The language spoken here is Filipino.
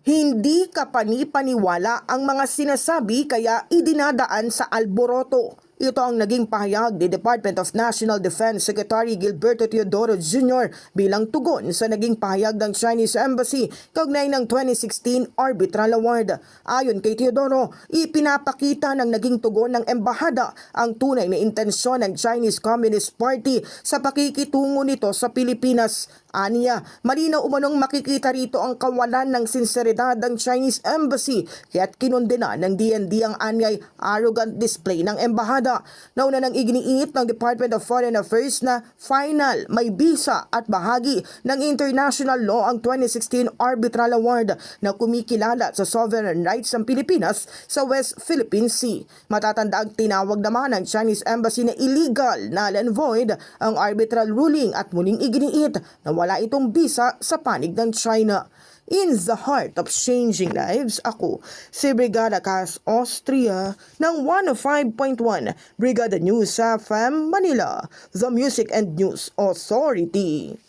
Hindi kapani-paniwala ang mga sinasabi kaya idinadaan sa alboroto. Ito ang naging pahayag ni Department of National Defense Secretary Gilberto Teodoro Jr. bilang tugon sa naging pahayag ng Chinese Embassy kaugnay ng 2016 Arbitral Award. Ayon kay Teodoro, ipinapakita ng naging tugon ng embahada ang tunay na intensyon ng Chinese Communist Party sa pakikitungo nito sa Pilipinas. Aniya, malinaw umanong makikita rito ang kawalan ng sinseridad ng Chinese Embassy kaya't kinondena ng DND ang anyay arrogant display ng embahada. Nauna nang iginiit ng Department of Foreign Affairs na final, may bisa at bahagi ng international law ang 2016 Arbitral Award na kumikilala sa sovereign rights ng Pilipinas sa West Philippine Sea. Matatanda ang tinawag naman ng Chinese Embassy na illegal, null and void ang arbitral ruling at muling iginiit na wala itong bisa sa panig ng China. In the heart of changing lives, ako si Brigada Cas Austria ng 105.1 Brigada News FM Manila, the Music and News Authority.